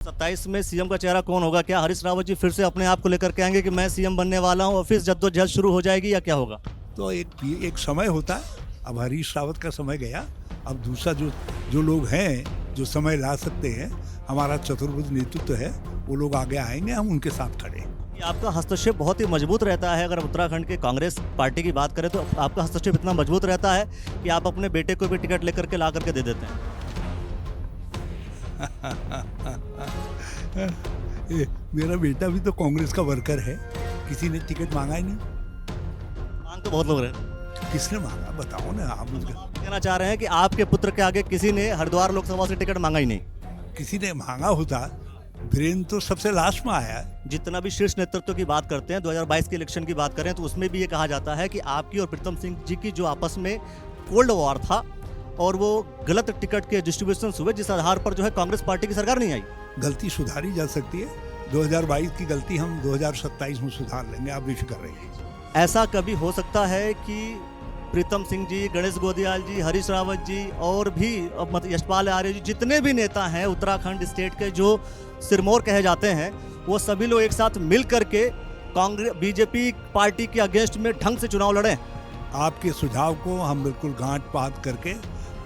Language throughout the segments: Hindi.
27 में सीएम का चेहरा कौन होगा? क्या हरीश रावत जी फिर से अपने आप को लेकर के आएंगे कि मैं सीएम बनने वाला हूं और फिर जद्दोजहद शुरू हो जाएगी या क्या होगा? तो एक समय होता है। अब हरीश रावत का समय गया। अब दूसरा जो लोग हैं जो समय ला सकते हैं, हमारा चतुर्भुज नेतृत्व है, वो लोग आगे आएंगे, हम उनके साथ खड़े हैं। आपका हस्तक्षेप बहुत ही मजबूत रहता है। अगर उत्तराखंड के कांग्रेस पार्टी की बात करें तो आपका हस्तक्षेप इतना मजबूत रहता है कि आप अपने बेटे को भी टिकट लेकर के ला करके दे देते हैं। मेरा बेटा भी तो कांग्रेस का वर्कर है, किसी ने टिकट मांगा ही नहीं। मांग तो बहुत लोग रहे हैं। किसने मांगा बताओ ना आप मुझे। आप कहना चाह रहे हैं कि आपके पुत्र के आगे किसी ने हरिद्वार लोकसभा से टिकट मांगा ही नहीं? किसी ने मांगा होता, वीरेंद्र तो सबसे लास्ट में आया। जितना भी शीर्ष नेतृत्व की बात करते हैं, 2022 के इलेक्शन की बात करें तो उसमें भी ये कहा जाता है कि आपकी और प्रीतम सिंह जी की जो आपस में कोल्ड वॉर था और वो गलत टिकट के डिस्ट्रीब्यूशन हुए, जिस आधार पर जो है कांग्रेस पार्टी की सरकार नहीं आई। गलती सुधारी जा सकती है। 2022 की गलती हम 2027 में सुधार लेंगे, आप बेफिक्र रहिए। ऐसा कभी हो सकता है कि प्रीतम सिंह जी, गणेश गोदियाल जी, हरीश रावत जी और भी यशपाल आर्य जी, जितने भी नेता हैं उत्तराखंड स्टेट के जो सिरमौर कहे जाते हैं, वो सभी लोग एक साथ मिल करके कांग्रेस बीजेपी पार्टी के अगेंस्ट में ढंग से चुनाव लड़ें? आपके सुझाव को हम बिल्कुल गांठ बात करके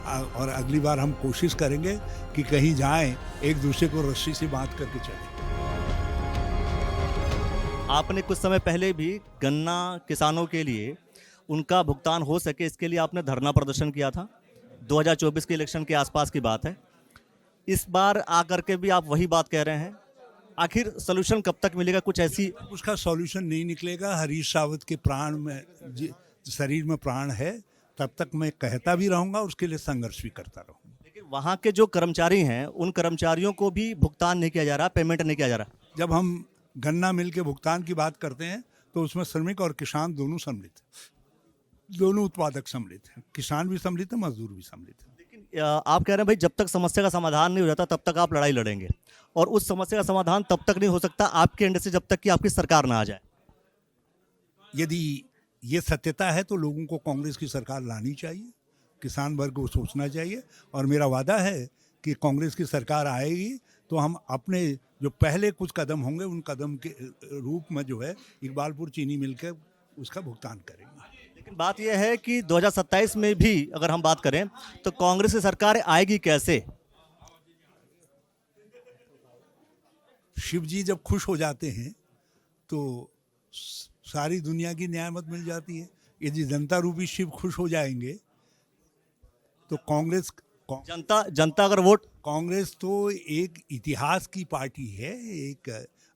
और अगली बार हम कोशिश करेंगे कि कहीं जाएं, एक दूसरे को रस्सी से बांध करके चलें। आपने कुछ समय पहले भी गन्ना किसानों के लिए उनका भुगतान हो सके, इसके लिए आपने धरना प्रदर्शन किया था। 2024 के इलेक्शन के आसपास की बात है। इस बार आकर के भी आप वही बात कह रहे हैं। आखिर सलूशन कब तक मिलेगा? कुछ ऐसी उसका सॉल्यूशन नहीं निकलेगा। हरीश रावत के प्राण में, शरीर में प्राण है, तब तक मैं कहता भी रहूंगा, उसके लिए संघर्ष भी करता रहूंगा। लेकिन वहाँ के जो कर्मचारी हैं, उन कर्मचारियों को भी भुगतान नहीं किया जा रहा, पेमेंट नहीं किया जा रहा। जब हम गन्ना मिल के भुगतान की बात करते हैं तो उसमें श्रमिक और किसान दोनों सम्मिलित हैं, दोनों उत्पादक सम्मिलित हैं, किसान भी सम्मिलित है, मजदूर भी सम्मिलित है। लेकिन आप कह रहे हैं भाई जब तक समस्या का समाधान नहीं हो जाता तब तक आप लड़ाई लड़ेंगे, और उस समस्या का समाधान तब तक नहीं हो सकता आपके एंड से जब तक कि आपकी सरकार ना आ जाए। यदि ये सत्यता है तो लोगों को कांग्रेस की सरकार लानी चाहिए, किसान वर्ग को सोचना चाहिए, और मेरा वादा है कि कांग्रेस की सरकार आएगी तो हम अपने जो पहले कुछ कदम होंगे उन कदम के रूप में जो है इकबालपुर चीनी मिल के उसका भुगतान करेंगे। लेकिन बात यह है कि 2027 में भी अगर हम बात करें तो कांग्रेस की सरकार आएगी कैसे? शिव जी जब खुश हो जाते हैं तो सारी दुनिया की न्यामत मिल जाती है। यदि जनता रूपी शिव खुश हो जाएंगे तो जनता अगर वोट, कांग्रेस तो एक इतिहास की पार्टी है, एक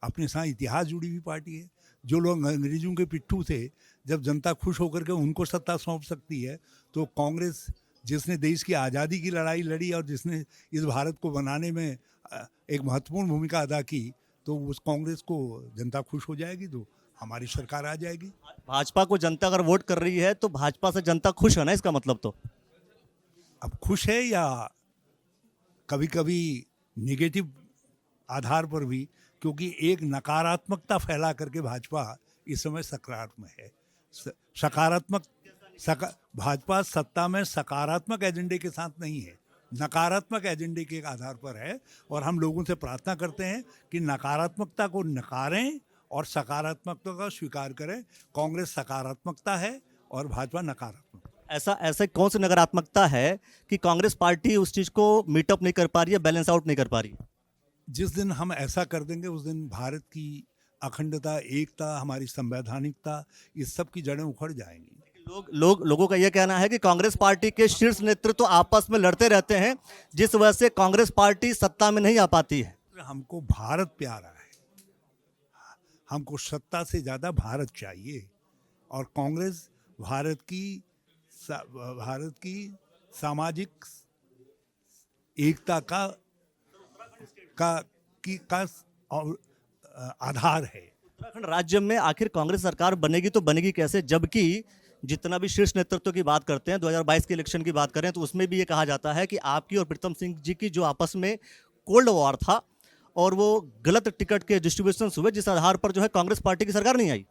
अपने साथ इतिहास जुड़ी हुई पार्टी है। जो लोग अंग्रेजों के पिट्ठू थे, जब जनता खुश होकर के उनको सत्ता सौंप सकती है, तो कांग्रेस जिसने देश की आज़ादी की लड़ाई लड़ी और जिसने इस भारत को बनाने में एक महत्वपूर्ण भूमिका अदा की, तो उस कांग्रेस को जनता खुश हो जाएगी तो हमारी सरकार आ जाएगी। भाजपा को जनता अगर वोट कर रही है तो भाजपा से जनता खुश है ना, इसका मतलब तो अब खुश है या कभी कभी निगेटिव आधार पर भी, क्योंकि एक नकारात्मकता फैला करके भाजपा इस समय सकारात्मक है। भाजपा सत्ता में सकारात्मक एजेंडे के साथ नहीं है, नकारात्मक एजेंडे के आधार पर है, और हम लोगों से प्रार्थना करते हैं कि नकारात्मकता को नकारें और सकारात्मकता का स्वीकार करें। कांग्रेस सकारात्मकता है और भाजपा नकारात्मक। ऐसा कौन सी नकारात्मकता है कि कांग्रेस पार्टी उस चीज को मीटअप नहीं कर पा रही है, बैलेंस आउट नहीं कर पा रही? जिस दिन हम ऐसा कर देंगे उस दिन भारत की अखंडता, एकता, हमारी संवैधानिकता, इस सब की जड़ें उखड़ जाएंगी। लोगों का यह कहना है कि कांग्रेस पार्टी के शीर्ष नेतृत्व आपस में लड़ते रहते हैं, जिस वजह से कांग्रेस पार्टी सत्ता में नहीं आ पाती है। हमको भारत प्यारा है, हमको सत्ता से ज्यादा भारत चाहिए, और कांग्रेस भारत की सामाजिक एकता का आधार है। उत्तराखंड राज्य में आखिर कांग्रेस सरकार बनेगी तो बनेगी कैसे, जबकि जितना भी शीर्ष नेतृत्व की बात करते हैं, 2022 के इलेक्शन की बात करें तो उसमें भी ये कहा जाता है कि आपकी और प्रीतम सिंह जी की जो आपस में कोल्ड वॉर था और वो गलत टिकट के डिस्ट्रीब्यूशन हुए, जिस आधार पर जो है कांग्रेस पार्टी की सरकार नहीं आई।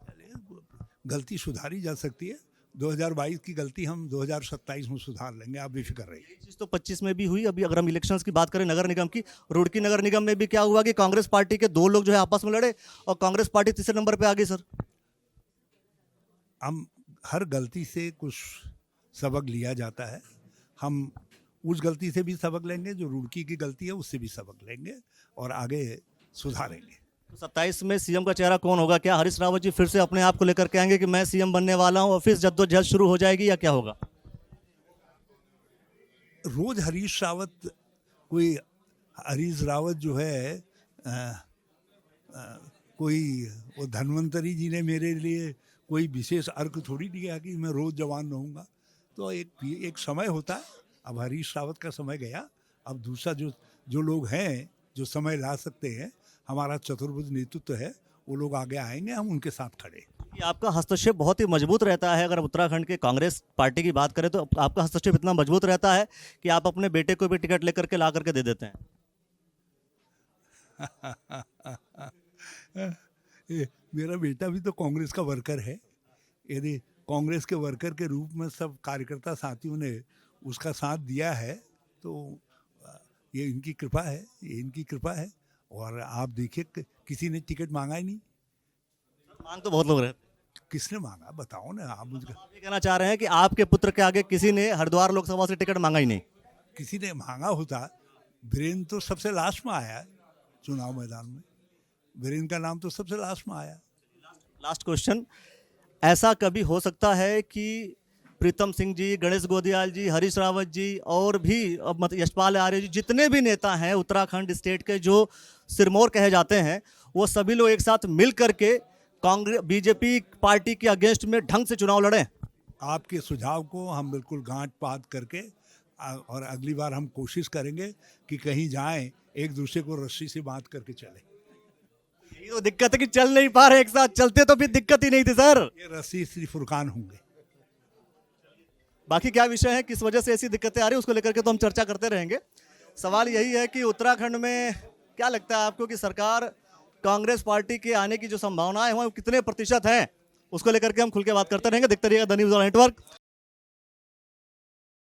गलती सुधारी जा सकती है। 2022 की गलती हम 2027 में सुधार लेंगे, आप बेफिक्र रहिए। ये चीज तो 25 में भी हुई। अभी अगर हम इलेक्शंस की बात करें नगर निगम की, रुड़की नगर निगम में भी क्या हुआ कि कांग्रेस पार्टी के 2 लोग जो है आपस में लड़े और कांग्रेस पार्टी तीसरे नंबर पे आ गई सर। हम हर गलती से कुछ सबक लिया जाता है, हम उस गलती से भी सबक लेंगे, जो रुड़की की गलती है उससे भी सबक लेंगे और आगे सुधारेंगे। तो 27 में सीएम का चेहरा कौन होगा? क्या हरीश रावत जी फिर से अपने आप को लेकर के आएंगे कि मैं सीएम बनने वाला हूं और फिर जद्दोजहद शुरू हो जाएगी, या क्या होगा? रोज हरीश रावत जो है कोई वो धन्वंतरी जी ने मेरे लिए कोई विशेष अर्घ थोड़ी दिया कि मैं रोज जवान रहूंगा। तो एक समय होता है, अब हरीश रावत का समय गया, अब दूसरा जो लोग हैं जो समय ला सकते हैं, हमारा चतुर्भुज नेतृत्व है, वो लोग आगे आएंगे, हम उनके साथ खड़े। ये आपका हस्तक्षेप बहुत ही मजबूत रहता है। अगर उत्तराखंड के कांग्रेस पार्टी की बात करें तो आपका हस्तक्षेप इतना मजबूत रहता है कि आप अपने बेटे को भी टिकट लेकर के ला करके दे देते हैं। मेरा बेटा भी तो कांग्रेस का वर्कर है। यदि कांग्रेस के वर्कर के रूप में सब कार्यकर्ता साथियों ने उसका साथ दिया है तो ये इनकी कृपा है। और आप देखिए किसी ने टिकट मांगा ही नहीं। मांग तो बहुत लोग रहे। किसने मांगा बताओ ना आप मुझे। आप ये कहना चाह रहे हैं कि आपके पुत्र के आगे किसी ने हरिद्वार लोकसभा से टिकट मांगा ही नहीं? किसी ने मांगा होता, वीरेंद्र तो सबसे लास्ट में आया चुनाव मैदान में, वीरेंद्र का नाम तो सबसे लास्ट में आया। लास्ट क्वेश्चन, ऐसा कभी हो सकता है कि प्रीतम सिंह जी, गणेश गोदियाल जी, हरीश रावत जी और भी यशपाल आर्य जी, जितने भी नेता हैं उत्तराखंड स्टेट के जो सिरमौर कहे जाते हैं, वो सभी लोग एक साथ मिल करके कांग्रेस बीजेपी पार्टी के अगेंस्ट में ढंग से चुनाव लड़ें? आपके सुझाव को हम बिल्कुल गांठ पात करके और अगली बार हम कोशिश करेंगे कि कहीं जाएं, एक दूसरे को रस्सी से बांध करके चले। यही तो दिक्कत है कि चल नहीं पा रहे एक साथ। चलते तो फिर दिक्कत ही नहीं थी सर। ये रस्सी श्री फुरकान होंगे। बाकी क्या विषय है, किस वजह से ऐसी दिक्कतें आ रही है, उसको लेकर के तो हम चर्चा करते रहेंगे। सवाल यही है कि उत्तराखंड में क्या लगता है आपको कि सरकार कांग्रेस पार्टी के आने की जो संभावनाएं हैं वो कितने प्रतिशत हैं, उसको लेकर के हम खुल के बात करते रहेंगे। देखते रहिएगा द न्यूज़ नेटवर्क।